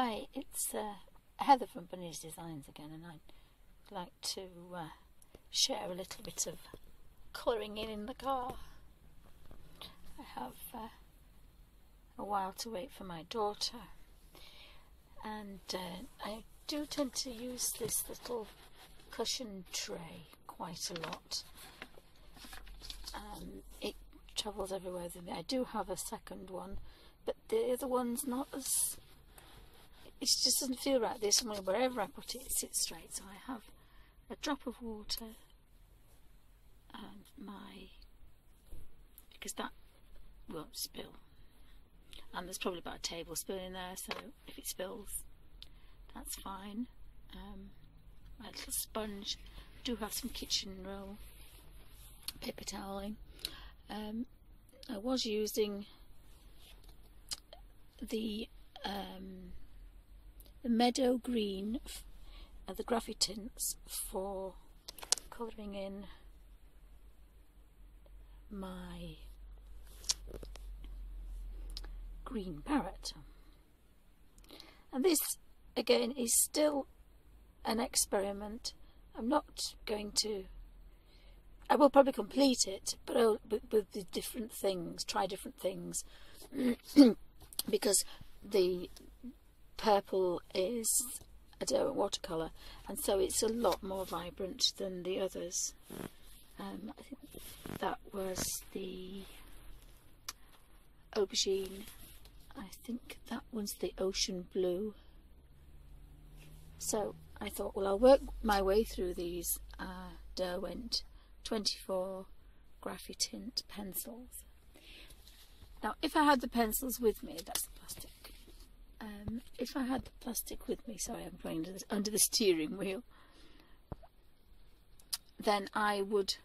Hi, it's Heather from Bunny's Designs again, and I'd like to share a little bit of colouring in the car. I have a while to wait for my daughter, and I do tend to use this little cushion tray quite a lot. It travels everywhere with me. I do have a second one, but the other one's not as... It just doesn't feel right. There's somewhere wherever I put it, it sits straight. So I have a drop of water and because that won't spill. And there's probably about a tablespoon in there, so if it spills, that's fine. My little sponge. I do have some kitchen roll paper toweling. I was using the meadow green, the graphy tints, for colouring in my green parrot. And this again is still an experiment. I'm not going to... I will probably complete it, but with the different things, try different things, because the purple is a Derwent watercolour, and so it's a lot more vibrant than the others. I think that was the aubergine. I think that one's the ocean blue. So I thought, well, I'll work my way through these Derwent 24 graphy tint pencils. Now, if I had the pencils with me, that's the plastic. If I had the plastic with me, sorry, I'm going under the steering wheel, then I would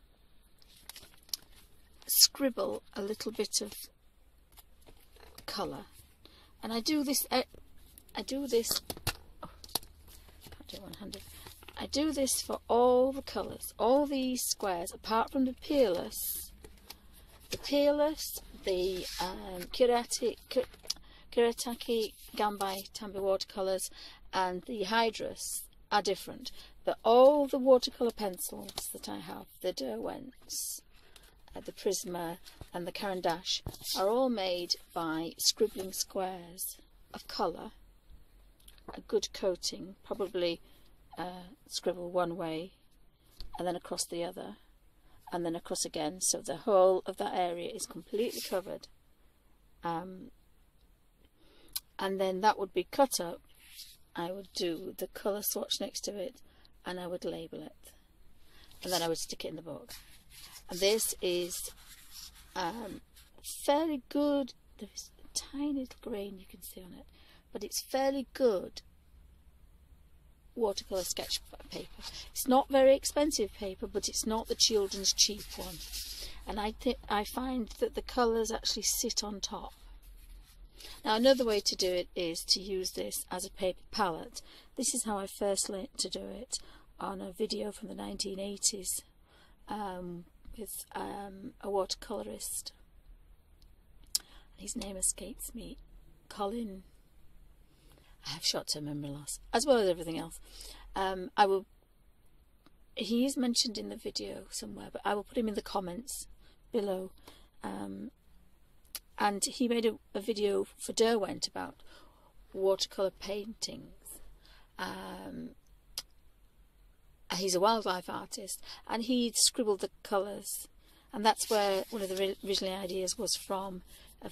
scribble a little bit of colour, and I do this. Oh, can't do it one-handed. I do this for all the colours, all these squares, apart from the peerless. The peerless, the Kuretake, Gambai, Tambi watercolours, and the Hydrus are different. But all the watercolour pencils that I have, the Derwents, the Prisma, and the Caran d'Ache, are all made by scribbling squares of colour, a good coating, probably scribble one way and then across the other and then across again, so the whole of that area is completely covered, and then that would be cut up. I would do the colour swatch next to it and I would label it, and then I would stick it in the book. And this is fairly good. There's a tiny little grain you can see on it, but it's fairly good watercolour sketch paper. It's not very expensive paper, but it's not the children's cheap one, and I find that the colours actually sit on top. Now, another way to do it is to use this as a paper palette. This is how I first learnt to do it, on a video from the 1980s with a watercolourist. His name escapes me. Colin. I have short-term memory loss, as well as everything else. He is mentioned in the video somewhere, but I will put him in the comments below. And he made a video for Derwent about watercolour paintings. He's a wildlife artist, and he'd scribbled the colours, and that's where one of the original ideas was from.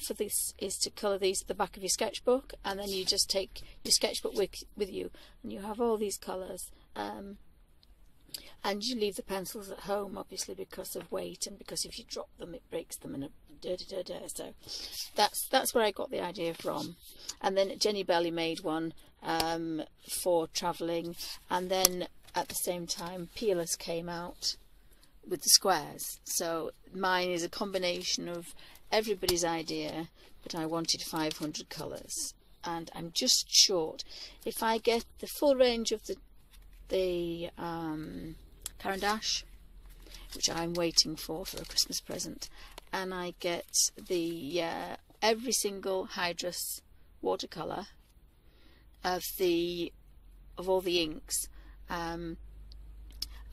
For this is to colour these at the back of your sketchbook, and then you just take your sketchbook with you, and you have all these colours, and you leave the pencils at home, obviously, because of weight, and because if you drop them it breaks them, and so that's where I got the idea from. And then Jenny Belly made one for travelling, and then at the same time Peerless came out with the squares. So mine is a combination of everybody's idea, but I wanted 500 colours, and I'm just short. If I get the full range of the Caran d'Ache, which I'm waiting for a Christmas present, and I get the every single Hydrus watercolour, of all the inks, and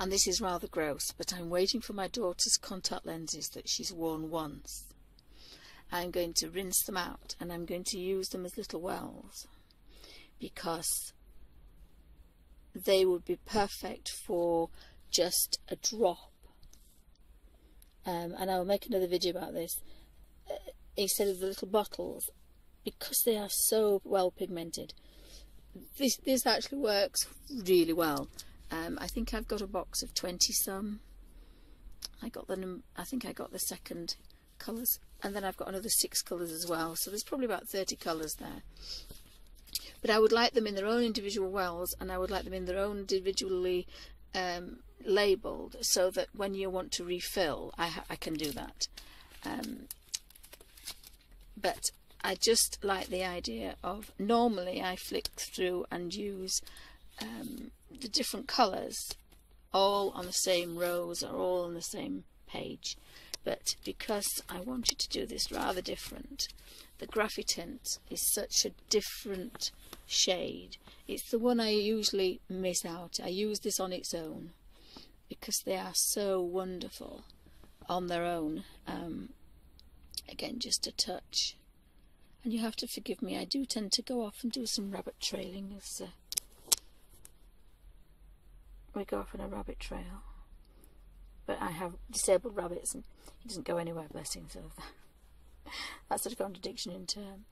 this is rather gross, but I'm waiting for my daughter's contact lenses that she's worn once. I'm going to rinse them out, and I'm going to use them as little wells, because they would be perfect for just a drop. And I'll make another video about this, instead of the little bottles, because they are so well pigmented. This actually works really well. I think I've got a box of 20 some. I think I got the second colours, and then I've got another 6 colours as well, so there's probably about 30 colours there. But I would like them in their own individual wells, and I would like them in their own individually labelled, so that when you want to refill, I can do that. But I just like the idea of, normally I flick through and use the different colours all on the same rows or all on the same page, but because I wanted to do this rather different, the Graphitint is such a different shade. It's the one I usually miss out. I use this on its own because they are so wonderful on their own. Again, just a touch. And you have to forgive me, I do tend to go off and do some rabbit trailing as we go off on a rabbit trail. But I have disabled rabbits and he doesn't go anywhere, bless him, so that's a contradiction in term.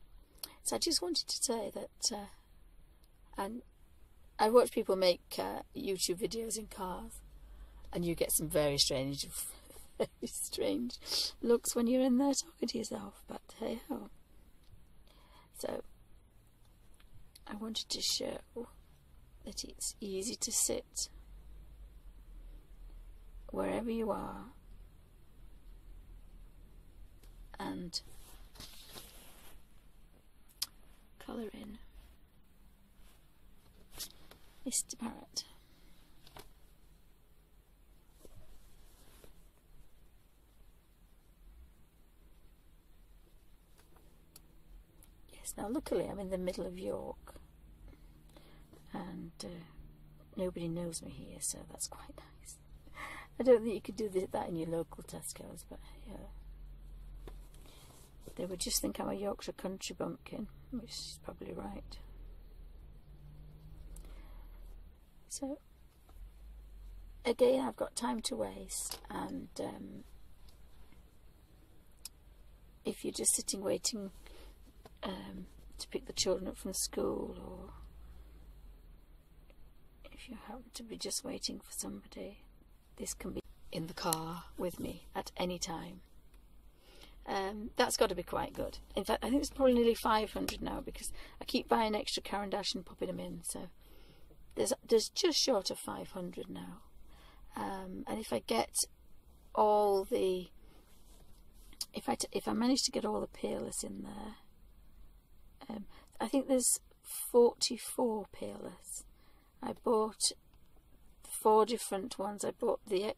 So I just wanted to say that, and I watch people make YouTube videos in cars, and you get some very strange looks when you're in there talking to yourself, but hey ho. So I wanted to show that it's easy to sit wherever you are and colour in Mr. Parrot. Yes, now luckily I'm in the middle of York and nobody knows me here, so that's quite nice. I don't think you could do that in your local Tesco's, but yeah. They would just think I'm a Yorkshire country bumpkin, which is probably right. So, again, I've got time to waste, and if you're just sitting waiting to pick the children up from school, or if you happen to be just waiting for somebody, this can be in the car with me at any time. That's got to be quite good. In fact, I think it's probably nearly 500 now, because I keep buying extra Caran d'Ache and popping them in, so there's just short of 500 now. And if I get all the, if I manage to get all the peerless in there, I think there's 44 peerless. I bought 4 different ones. I bought the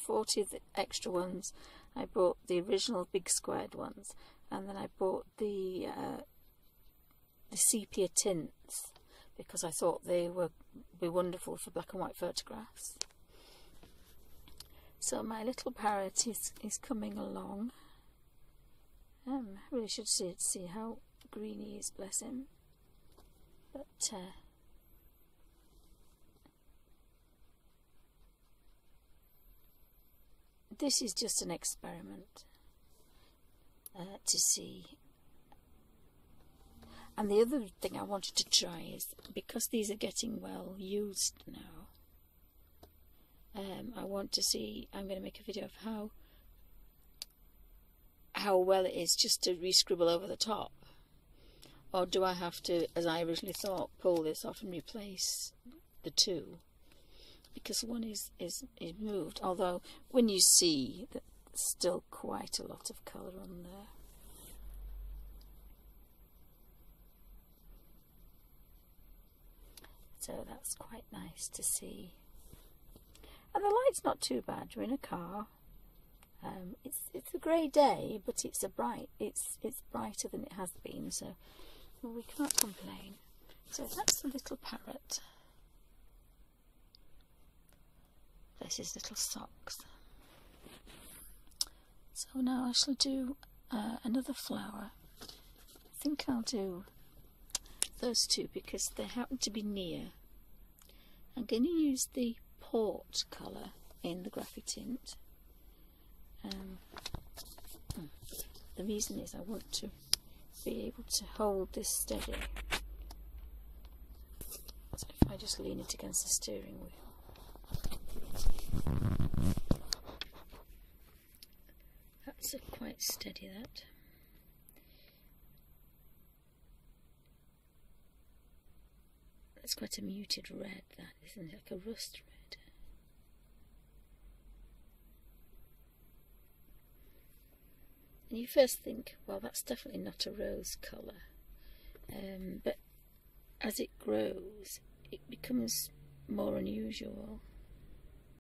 40 extra ones. I bought the original big squared ones, and then I bought the sepia tints because I thought they would be wonderful for black and white photographs. So my little parrot is coming along. I really should see how green he is, bless him. But this is just an experiment to see. And the other thing I wanted to try is, because these are getting well used now, I want to see, I'm going to make a video of how well it is just to re-scribble over the top. Or do I have to, as I originally thought, pull this off and replace the two? Because one is moved, although when you see that there's still quite a lot of colour on there. So that's quite nice to see. And the light's not too bad. We're in a car. It's a grey day, but it's brighter than it has been, so well, we can't complain. So that's the little parrot. There's his little socks. So now I shall do another flower. I think I'll do those two because they happen to be near. I'm going to use the port colour in the graphic tint. The reason is I want to be able to hold this steady. So if I just lean it against the steering wheel. That's quite steady, that. That's quite a muted red, that, isn't it? Like a rust red. And you first think, well, that's definitely not a rose colour. But as it grows, it becomes more unusual.